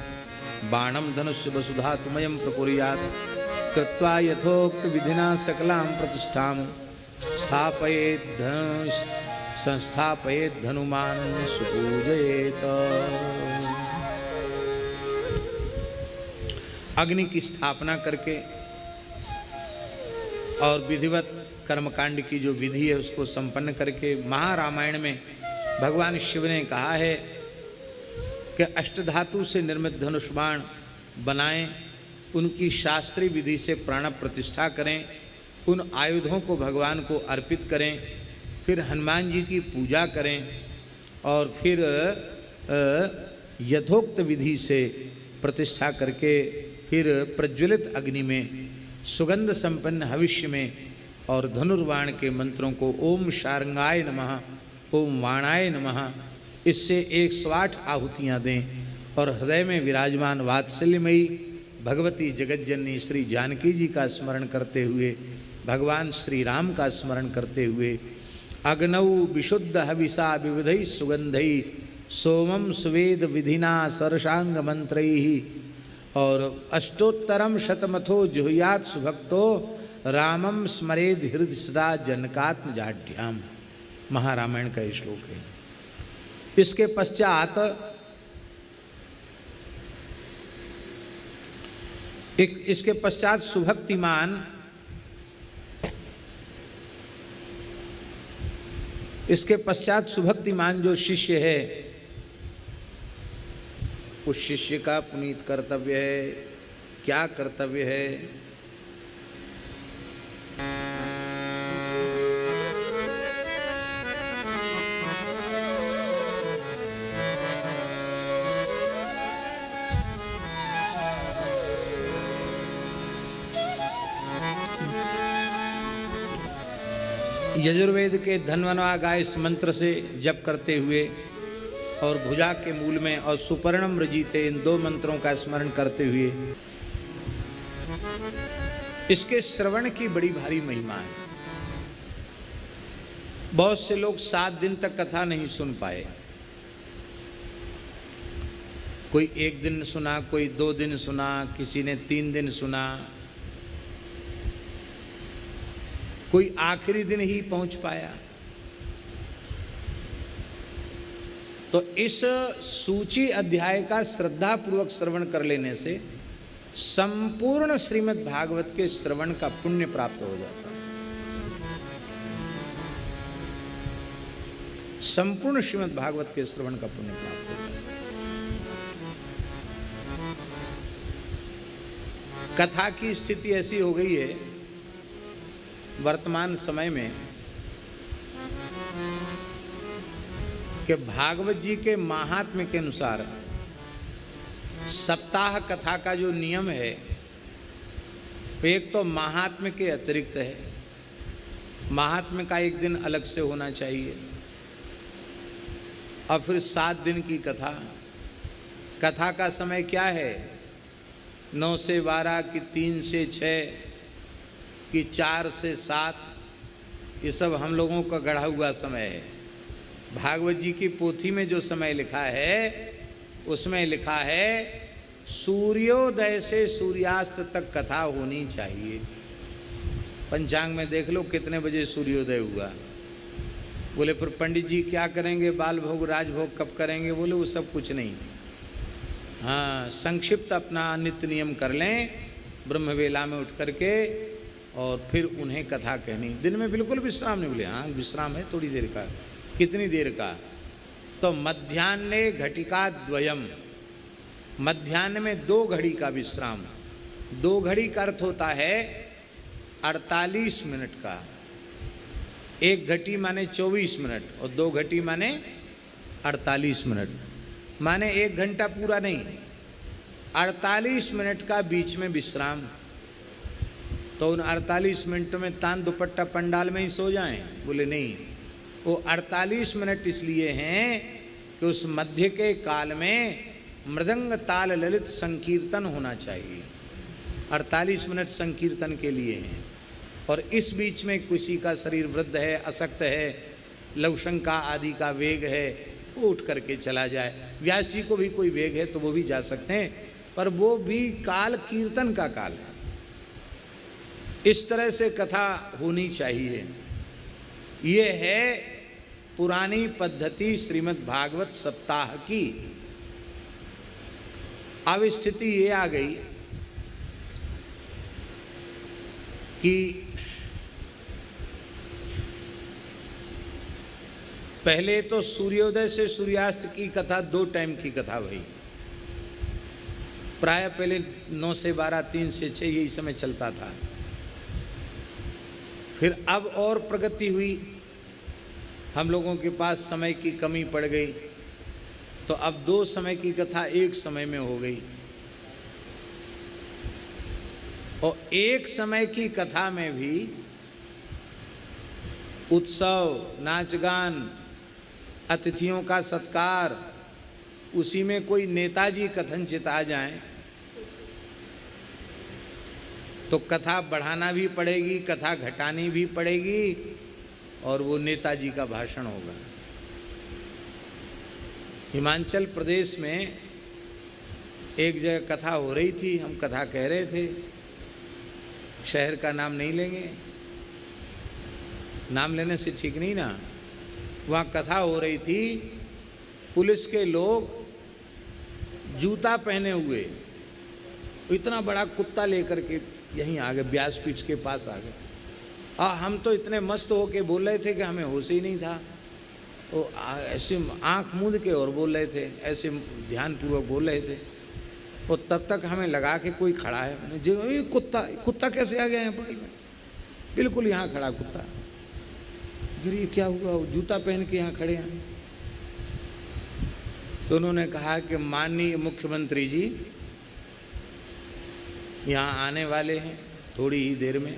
Speaker 1: बाणम धनुष्य वसुधा तुमयम प्रकुर्यात् कृत्वा यथोक्त विधिना सकलां प्रतिष्ठां संस्थापयेत् धनुमान सुपूजयेत। अग्नि की स्थापना करके और विधिवत कर्मकांड की जो विधि है उसको संपन्न करके, महारामायण में भगवान शिव ने कहा है कि अष्टधातु से निर्मित धनुष बाण बनाएं, उनकी शास्त्रीय विधि से प्राण प्रतिष्ठा करें, उन आयुधों को भगवान को अर्पित करें, फिर हनुमान जी की पूजा करें और फिर यथोक्त विधि से प्रतिष्ठा करके फिर प्रज्वलित अग्नि में सुगंध संपन्न हविष्य में और धनुर्वाण के मंत्रों को ओम शार्ंगाय नमः, ओम वाणाय नमः, इससे 108 आहुतियाँ दें और हृदय में विराजमान वात्सल्यमयी भगवती जगज्जननी श्री जानकी जी का स्मरण करते हुए, भगवान श्री राम का स्मरण करते हुए, अग्नौ विशुद्ध हविषा विविधै सुगंधै सोमम सुवेद विधिना सरसांग मंत्रैः और अष्टोत्तरम शतमथो जुहुयात सुभक्तो रामम स्मरेद हृदय सदा जनकात्म जाड्याम। महारामायण का श्लोक है। इसके पश्चात इसके पश्चात सुभक्तिमान, इसके पश्चात सुभक्तिमान जो शिष्य है, उस शिष्य का पुनीत कर्तव्य है। क्या कर्तव्य है? यजुर्वेद के धन्वना गायस मंत्र से जप करते हुए और भुजा के मूल में और सुपर्णम रजिते, इन 2 मंत्रों का स्मरण करते हुए, इसके श्रवण की बड़ी भारी महिमा है। बहुत से लोग 7 दिन तक कथा नहीं सुन पाए। कोई 1 दिन सुना, कोई 2 दिन सुना, किसी ने 3 दिन सुना, कोई आखिरी दिन ही पहुंच पाया। तो इस सूची अध्याय का श्रद्धा पूर्वक श्रवण कर लेने से संपूर्ण श्रीमद् भागवत के श्रवण का पुण्य प्राप्त हो जाता है। संपूर्ण श्रीमद् भागवत के श्रवण का पुण्य प्राप्त हो जाता है। कथा की स्थिति ऐसी हो गई है वर्तमान समय में कि भागवत जी के महात्म्य के अनुसार सप्ताह कथा का जो नियम है, एक तो महात्म्य के अतिरिक्त है, महात्म्य का एक दिन अलग से होना चाहिए, और फिर 7 दिन की कथा। कथा का समय क्या है? 9 से 12 कि 3 से 6 कि 4 से 7, ये सब हम लोगों का गढ़ा हुआ समय है। भागवत जी की पोथी में जो समय लिखा है उसमें लिखा है सूर्योदय से सूर्यास्त तक कथा होनी चाहिए। पंचांग में देख लो कितने बजे सूर्योदय हुआ। बोले पर पंडित जी क्या करेंगे, बाल भोग राजभोग कब करेंगे? बोले वो सब कुछ नहीं, हाँ संक्षिप्त अपना नित्य नियम कर लें, ब्रह्म वेला में उठ करके और फिर उन्हें कथा कहनी। दिन में बिल्कुल विश्राम नहीं। बोले हाँ विश्राम है थोड़ी देर का। कितनी देर का? तो मध्याह्ने घटिका द्वयम, मध्याह्न में 2 घड़ी का विश्राम। 2 घड़ी का अर्थ होता है 48 मिनट का। 1 घटी माने 24 मिनट और 2 घटी माने 48 मिनट, माने 1 घंटा पूरा नहीं, 48 मिनट का बीच में विश्राम। तो उन 48 मिनट में तान दुपट्टा पंडाल में ही सो जाएं? बोले नहीं, वो 48 मिनट इसलिए हैं कि उस मध्य के काल में मृदंग ताल ललित संकीर्तन होना चाहिए। 48 मिनट संकीर्तन के लिए हैं। और इस बीच में किसी का शरीर वृद्ध है, अशक्त है, लवशंका आदि का वेग है, वो उठ करके चला जाए। व्यास जी को भी कोई वेग है तो वो भी जा सकते हैं, पर वो भी काल कीर्तन का काल है। इस तरह से कथा होनी चाहिए। ये है पुरानी पद्धति श्रीमद् भागवत सप्ताह की। अब स्थिति ये आ गई कि पहले तो सूर्योदय से सूर्यास्त की कथा 2 टाइम की कथा हुई। प्राय पहले 9 से 12, 3 से 6 यही समय चलता था। फिर अब और प्रगति हुई, हम लोगों के पास समय की कमी पड़ गई, तो अब 2 समय की कथा एक समय में हो गई। और एक समय की कथा में भी उत्सव, नाच गान, अतिथियों का सत्कार, उसी में कोई नेताजी कथनचित आ जाएं तो कथा बढ़ाना भी पड़ेगी, कथा घटानी भी पड़ेगी, और वो नेताजी का भाषण होगा। हिमाचल प्रदेश में एक जगह कथा हो रही थी, हम कथा कह रहे थे, शहर का नाम नहीं लेंगे, नाम लेने से ठीक नहीं ना। वहाँ कथा हो रही थी, पुलिस के लोग जूता पहने हुए इतना बड़ा कुत्ता लेकर के यहीं आ गए, व्यासपीठ के पास आ गए। हम तो इतने मस्त होके बोल रहे थे कि हमें होश ही नहीं था। वो ऐसे आँख मूंद के और बोल रहे थे, ऐसे ध्यानपूर्वक बोल रहे थे। और तब तक हमें लगा कि कोई खड़ा है। मैंने जो ये कुत्ता कैसे आ गया यहाँ बगल में? बिल्कुल यहाँ खड़ा कुत्ता। फिर ये क्या हुआ? वो जूता पहन के यहाँ खड़े हैं। तो उन्होंने कहा कि माननीय मुख्यमंत्री जी यहाँ आने वाले हैं थोड़ी ही देर में,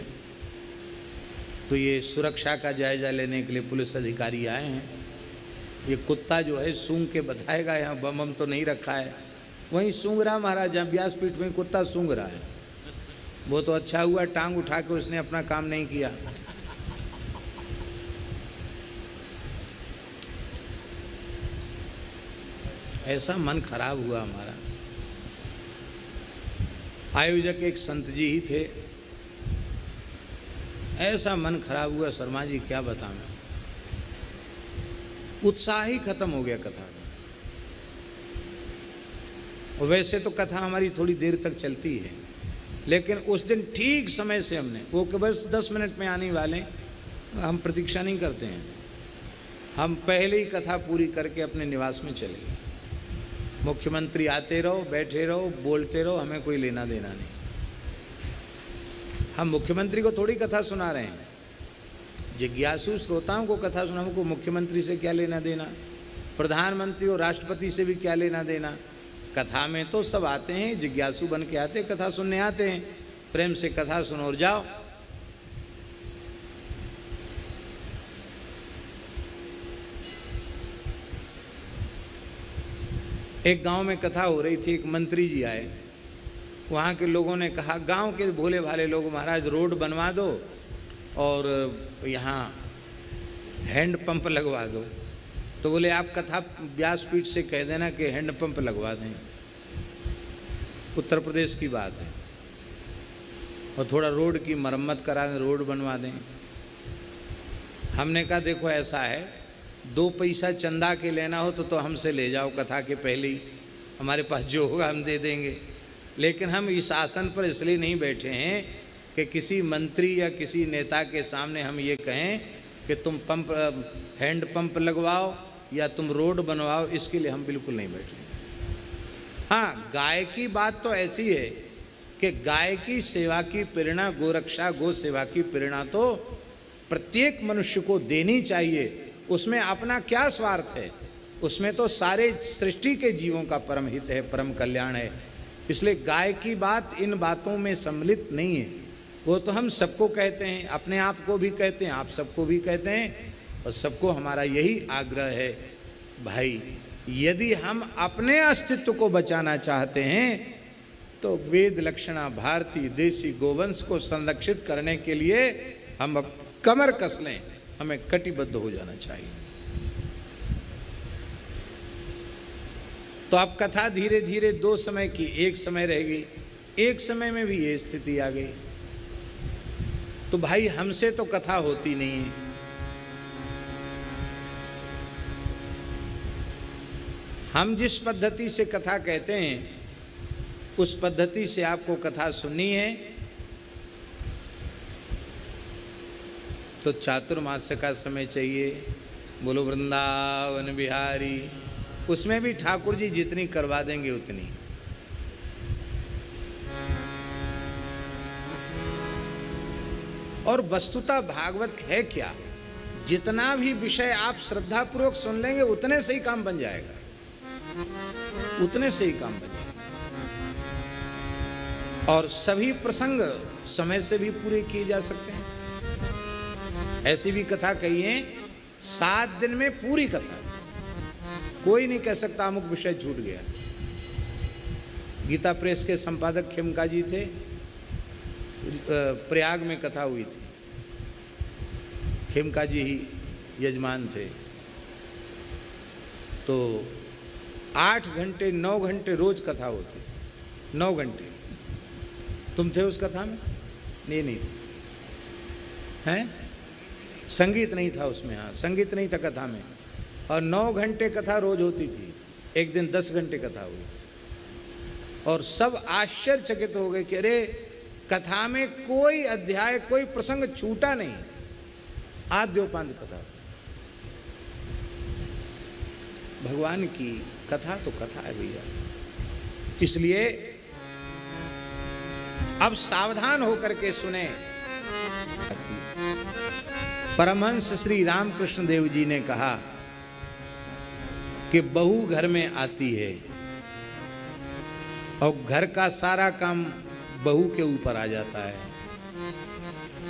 Speaker 1: तो ये सुरक्षा का जायजा लेने के लिए पुलिस अधिकारी आए हैं। ये कुत्ता जो है सूंघ के बताएगा, यहाँ बम तो नहीं रखा है। वहीं सूंघ रहा महाराज, जहाँ व्यासपीठ में कुत्ता सूंघ रहा है। वो तो अच्छा हुआ टांग उठा के उसने अपना काम नहीं किया। ऐसा मन खराब हुआ हमारा। आयोजक एक संत जी ही थे, ऐसा मन खराब हुआ शर्मा जी, क्या बताऊं, उत्साह ही खत्म हो गया कथा का। और वैसे तो कथा हमारी थोड़ी देर तक चलती है, लेकिन उस दिन ठीक समय से हमने वो कि बस 10 मिनट में आने वाले, हम प्रतीक्षा नहीं करते हैं, हम पहले ही कथा पूरी करके अपने निवास में चले गए। मुख्यमंत्री आते रहो, बैठे रहो, बोलते रहो, हमें कोई लेना देना नहीं। हम मुख्यमंत्री को थोड़ी कथा सुना रहे हैं, जिज्ञासु श्रोताओं को कथा सुना। हमको मुख्यमंत्री से क्या लेना देना, प्रधानमंत्री और राष्ट्रपति से भी क्या लेना देना। कथा में तो सब आते हैं, जिज्ञासु बन के आते, कथा सुनने आते हैं, प्रेम से कथा सुनो और जाओ। एक गांव में कथा हो रही थी, एक मंत्री जी आए, वहाँ के लोगों ने कहा, गांव के भोले भाले लोग, महाराज रोड बनवा दो और यहाँ हैंड पंप लगवा दो। तो बोले आप कथा व्यासपीठ से कह देना कि हैंड पंप लगवा दें, उत्तर प्रदेश की बात है, और थोड़ा रोड की मरम्मत करा दें, रोड बनवा दें। हमने कहा देखो ऐसा है, 2 पैसा चंदा के लेना हो तो हमसे ले जाओ, कथा के पहले ही हमारे पास जो होगा हम दे देंगे। लेकिन हम इस आसन पर इसलिए नहीं बैठे हैं कि किसी मंत्री या किसी नेता के सामने हम ये कहें कि तुम पंप हैंड पंप लगवाओ या तुम रोड बनवाओ, इसके लिए हम बिल्कुल नहीं बैठे। हाँ, गाय की बात तो ऐसी है कि गाय की सेवा की प्रेरणा, गोरक्षा गो सेवा की प्रेरणा तो प्रत्येक मनुष्य को देनी चाहिए। उसमें अपना क्या स्वार्थ है, उसमें तो सारे सृष्टि के जीवों का परम हित है, परम कल्याण है। इसलिए गाय की बात इन बातों में सम्मिलित नहीं है। वो तो हम सबको कहते हैं, अपने आप को भी कहते हैं, आप सबको भी कहते हैं, और सबको हमारा यही आग्रह है, भाई यदि हम अपने अस्तित्व को बचाना चाहते हैं तो वेद लक्षणा भारतीय देसी गोवंश को संरक्षित करने के लिए हम अब कमर कस लें, हमें कटिबद्ध हो जाना चाहिए। तो अब कथा धीरे धीरे 2 समय की, एक समय रह गई, एक समय में भी ये स्थिति आ गई। तो भाई हमसे तो कथा होती नहीं है, हम जिस पद्धति से कथा कहते हैं उस पद्धति से आपको कथा सुननी है तो चातुर्मास का समय चाहिए। बोलो वृंदावन बिहारी। उसमें भी ठाकुर जी जितनी करवा देंगे उतनी। और वस्तुतः भागवत है क्या, जितना भी विषय आप श्रद्धापूर्वक सुन लेंगे उतने से ही काम बन जाएगा, उतने से ही काम बन जाएगा। और सभी प्रसंग समय से भी पूरे किए जा सकते हैं। ऐसी भी कथा कही है 7 दिन में पूरी कथा, कोई नहीं कह सकता अमुक विषय छूट गया। गीता प्रेस के संपादक खेमका जी थे, प्रयाग में कथा हुई थी, खेमका जी ही यजमान थे। तो 8 घंटे 9 घंटे रोज कथा होती थी, 9 घंटे। तुम थे उस कथा में? नहीं थे, हैं? संगीत नहीं था उसमें, हाँ संगीत नहीं था कथा में। और 9 घंटे कथा रोज होती थी, एक दिन 10 घंटे कथा हुई। और सब आश्चर्यचकित हो गए कि अरे कथा में कोई अध्याय, कोई प्रसंग छूटा नहीं, आद्योपांत कथा। भगवान की कथा तो कथा है भैया। इसलिए अब सावधान होकर के सुने। परमहंस श्री रामकृष्ण देव जी ने कहा कि बहू घर में आती है और घर का सारा काम बहू के ऊपर आ जाता है।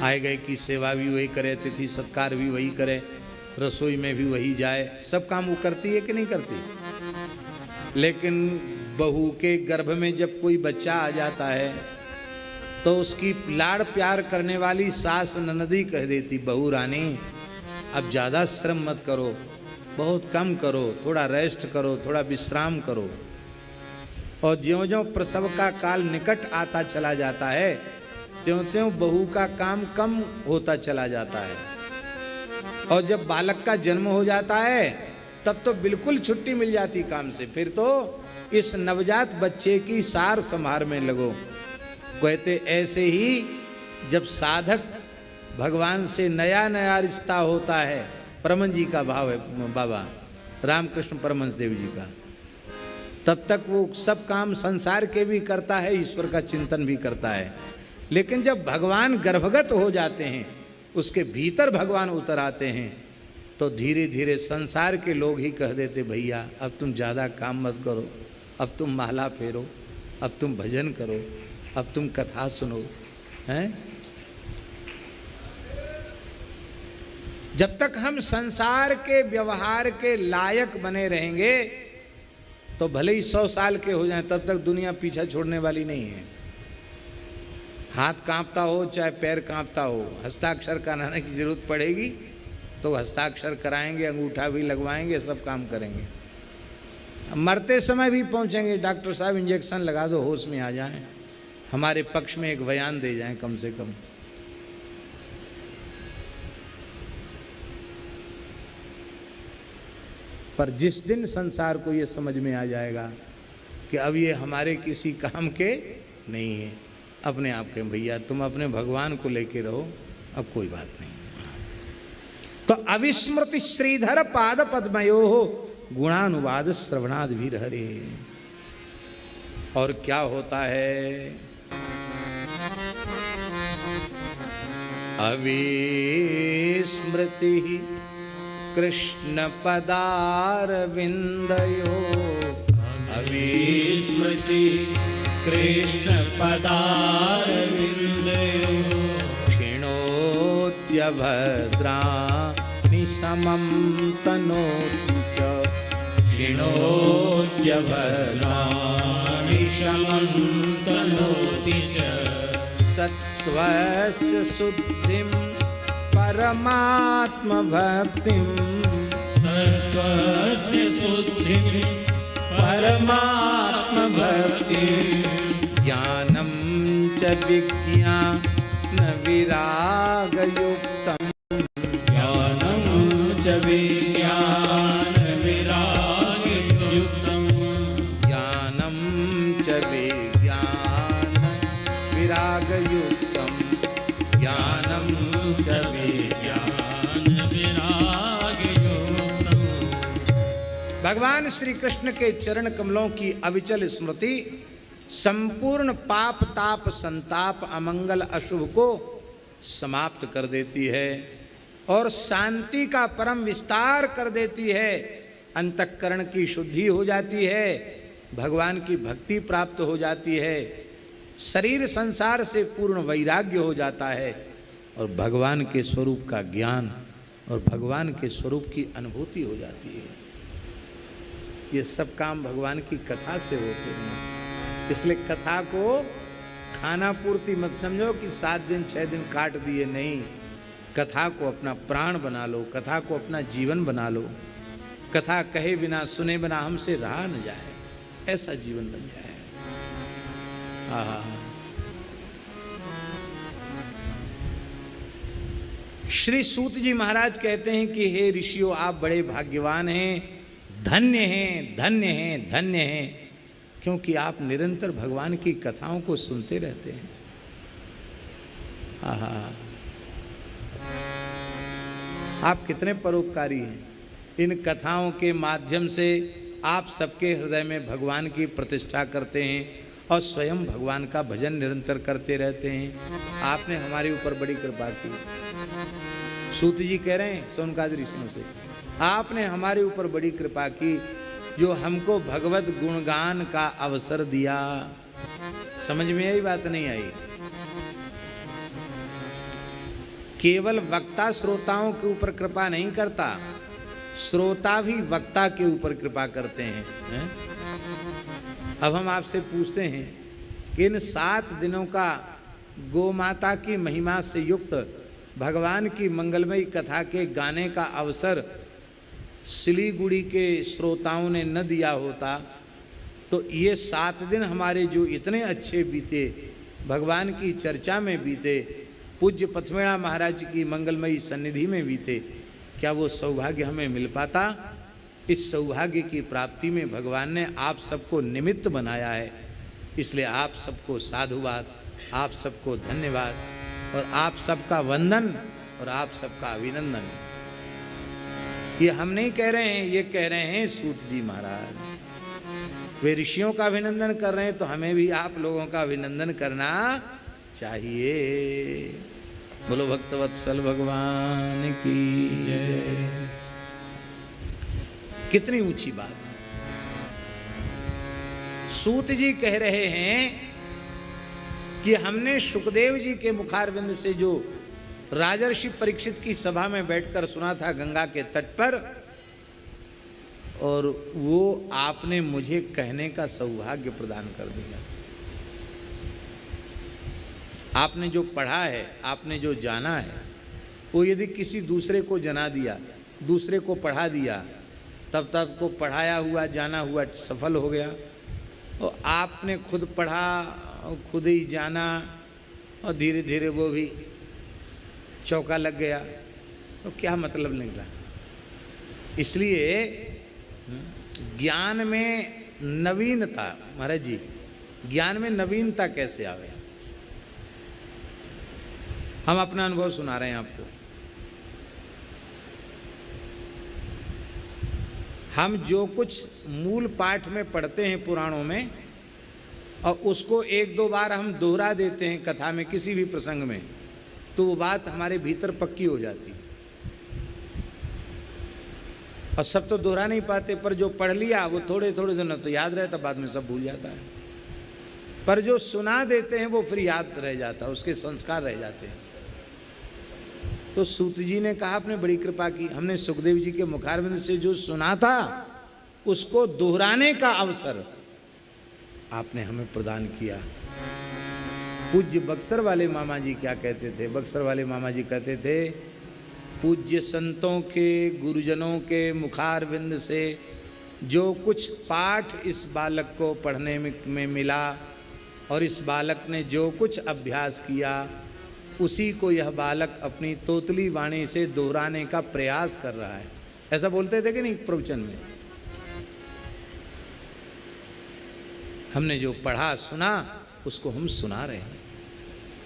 Speaker 1: आए गए की सेवा भी वही करे, अतिथि सत्कार भी वही करे, रसोई में भी वही जाए, सब काम वो करती है कि नहीं करती। लेकिन बहू के गर्भ में जब कोई बच्चा आ जाता है तो उसकी लाड़ प्यार करने वाली सास ननदी कह देती, बहू रानी अब ज़्यादा श्रम मत करो, बहुत कम करो, थोड़ा रेस्ट करो, थोड़ा विश्राम करो। और ज्यों ज्यों प्रसव का काल निकट आता चला जाता है त्यों बहू का काम कम होता चला जाता है, और जब बालक का जन्म हो जाता है तब तो बिल्कुल छुट्टी मिल जाती काम से। फिर तो इस नवजात बच्चे की सार संभार में लगो। कहते ऐसे ही जब साधक भगवान से नया नया रिश्ता होता है, परमन जी का भाव है बाबा रामकृष्ण परमहंस देव जी का, तब तक वो सब काम संसार के भी करता है, ईश्वर का चिंतन भी करता है। लेकिन जब भगवान गर्भगत हो जाते हैं, उसके भीतर भगवान उतर आते हैं, तो धीरे धीरे संसार के लोग ही कह देते भैया अब तुम ज़्यादा काम मत करो, अब तुम माला फेरो, अब तुम भजन करो, अब तुम कथा सुनो, हैं? जब तक हम संसार के व्यवहार के लायक बने रहेंगे तो भले ही 100 साल के हो जाएं, तब तक दुनिया पीछा छोड़ने वाली नहीं है। हाथ कांपता हो चाहे पैर कांपता हो, हस्ताक्षर कराने की जरूरत पड़ेगी तो हस्ताक्षर कराएंगे, अंगूठा भी लगवाएंगे, सब काम करेंगे। मरते समय भी पहुंचेंगे, डॉक्टर साहब इंजेक्शन लगा दो, होश में आ जाएं, हमारे पक्ष में एक बयान दे जाएं कम से कम। पर जिस दिन संसार को ये समझ में आ जाएगा कि अब ये हमारे किसी काम के नहीं है, अपने आप के भैया तुम अपने भगवान को लेके रहो, अब कोई बात नहीं। तो अविस्मृति श्रीधर पाद पद्मयो गुणानुवाद श्रवणाद भी हरे। और क्या होता है? अविस्मृति कृष्ण पदारविंदयो,
Speaker 2: अविस्मृति कृष्ण पदारविंदयो,
Speaker 1: क्षीणोत्यभद्राणि समं तनोति च,
Speaker 2: क्षीणोत्यभद्राणि समं तनोति च,
Speaker 1: सत्त्वस्य शुद्धिं परमात्म भक्तिं,
Speaker 2: सत्त्वस्य शुद्धिं परमात्म भक्तिं,
Speaker 1: ज्ञानं च विज्ञान विरागयुक्तं,
Speaker 2: ज्ञानं च विज्ञान विरागयुक्तं,
Speaker 1: ज्ञानं च विज्ञान विरागयुक्तं, ज्ञानं च भगवान श्री कृष्ण के चरण कमलों की अविचल स्मृति संपूर्ण पाप ताप संताप अमंगल अशुभ को समाप्त कर देती है और शांति का परम विस्तार कर देती है। अंतःकरण की शुद्धि हो जाती है, भगवान की भक्ति प्राप्त हो जाती है, शरीर संसार से पूर्ण वैराग्य हो जाता है और भगवान के स्वरूप का ज्ञान और भगवान के स्वरूप की अनुभूति हो जाती है। ये सब काम भगवान की कथा से होते हैं। इसलिए कथा को खाना पूर्ति मत समझो कि 7 दिन 6 दिन काट दिए, नहीं। कथा को अपना प्राण बना लो, कथा को अपना जीवन बना लो। कथा कहे बिना सुने बिना हमसे रहा न जाए, ऐसा जीवन बन जाए। श्री सूत जी महाराज कहते हैं कि हे ऋषियों, आप बड़े भाग्यवान हैं, धन्य हैं, धन्य हैं, धन्य हैं, क्योंकि आप निरंतर भगवान की कथाओं को सुनते रहते हैं। आप कितने परोपकारी हैं। इन कथाओं के माध्यम से आप सबके हृदय में भगवान की प्रतिष्ठा करते हैं और स्वयं भगवान का भजन निरंतर करते रहते हैं। आपने हमारे ऊपर बड़ी कृपा की। सूत जी कह रहे हैं सोनकादि ऋषियों से, आपने हमारे ऊपर बड़ी कृपा की जो हमको भगवत गुणगान का अवसर दिया। समझ में आई बात नहीं आई? केवल वक्ता श्रोताओं के ऊपर कृपा नहीं करता, श्रोता भी वक्ता के ऊपर कृपा करते हैं, अब हम आपसे पूछते हैं कि इन 7 दिनों का गौ माता की महिमा से युक्त भगवान की मंगलमयी कथा के गाने का अवसर सिलीगुड़ी के श्रोताओं ने न दिया होता तो ये 7 दिन हमारे जो इतने अच्छे बीते भगवान की चर्चा में बीते, पूज्य पथमेड़ा महाराज की मंगलमयी सन्निधि में बीते, क्या वो सौभाग्य हमें मिल पाता? इस सौभाग्य की प्राप्ति में भगवान ने आप सबको निमित्त बनाया है। इसलिए आप सबको साधुवाद, आप सबको धन्यवाद और आप सबका वंदन और आप सबका अभिनंदन। ये हम नहीं कह रहे हैं, ये कह रहे हैं सूत जी महाराज। वे ऋषियों का अभिनंदन कर रहे हैं तो हमें भी आप लोगों का अभिनंदन करना चाहिए। बोलो भक्तवत्सल भगवान की जय। कितनी ऊंची बात। सूत जी कह रहे हैं कि हमने सुखदेव जी के मुखारविंद से जो राजर्षि परीक्षित की सभा में बैठकर सुना था गंगा के तट पर, और वो आपने मुझे कहने का सौभाग्य प्रदान कर दिया। आपने जो पढ़ा है, आपने जो जाना है, वो यदि किसी दूसरे को जना दिया, दूसरे को पढ़ा दिया, तब तब को पढ़ाया हुआ जाना हुआ सफल हो गया। और आपने खुद पढ़ा और खुद ही जाना और धीरे धीरे वो भी चौका लग गया, तो क्या मतलब निकला? इसलिए ज्ञान में नवीनता, महाराज जी, ज्ञान में नवीनता कैसे आवे? हम अपना अनुभव सुना रहे हैं आपको। हम जो कुछ मूल पाठ में पढ़ते हैं पुराणों में, और उसको एक दो बार हम दोहरा देते हैं कथा में, किसी भी प्रसंग में, तो वो बात हमारे भीतर पक्की हो जाती है। और सब तो दोहरा नहीं पाते, पर जो पढ़ लिया वो थोड़े थोड़े दिनों तो याद रहता, बाद में सब भूल जाता है। पर जो सुना देते हैं वो फिर याद रह जाता है, उसके संस्कार रह जाते हैं। तो सूत जी ने कहा आपने बड़ी कृपा की, हमने सुखदेव जी के मुखारविंद से जो सुना था उसको दोहराने का अवसर आपने हमें प्रदान किया। पूज्य बक्सर वाले मामा जी क्या कहते थे? बक्सर वाले मामा जी कहते थे, पूज्य संतों के, गुरुजनों के मुखारविंद से जो कुछ पाठ इस बालक को पढ़ने में मिला और इस बालक ने जो कुछ अभ्यास किया, उसी को यह बालक अपनी तोतली वाणी से दोहराने का प्रयास कर रहा है। ऐसा बोलते थे कि नहीं प्रवचन में? हमने जो पढ़ा सुना उसको हम सुना रहे हैं।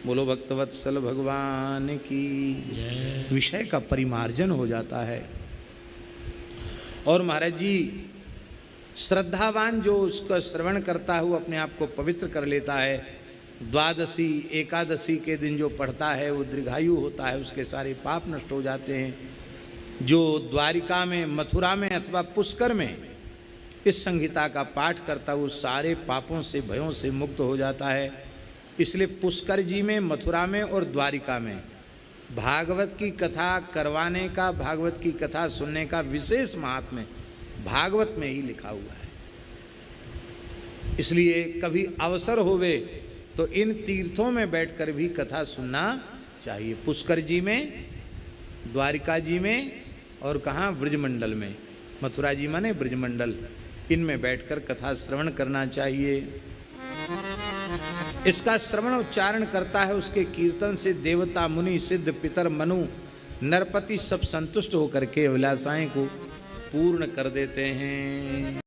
Speaker 1: बोलो भक्तवत्सल भगवान की विषय का परिमार्जन हो जाता है। और महाराज जी, श्रद्धावान जो उसका श्रवण करता है वो अपने आप को पवित्र कर लेता है। द्वादशी एकादशी के दिन जो पढ़ता है वो दीर्घायु होता है, उसके सारे पाप नष्ट हो जाते हैं। जो द्वारिका में, मथुरा में अथवा पुष्कर में इस संहिता का पाठ करता है वो सारे पापों से, भयों से मुक्त हो जाता है। इसलिए पुष्कर जी में, मथुरा में और द्वारिका में भागवत की कथा करवाने का, भागवत की कथा सुनने का विशेष महात्म्य भागवत में ही लिखा हुआ है। इसलिए कभी अवसर होवे तो इन तीर्थों में बैठकर भी कथा सुनना चाहिए। पुष्कर जी में, द्वारिका जी में और कहाँ, ब्रजमंडल में। मथुरा जी माने ब्रजमंडल, इनमें बैठकर कथा श्रवण करना चाहिए। इसका श्रवण उच्चारण करता है, उसके कीर्तन से देवता, मुनि, सिद्ध, पितर, मनु, नरपति सब संतुष्ट होकर के अभिलाषाएं को पूर्ण कर देते हैं।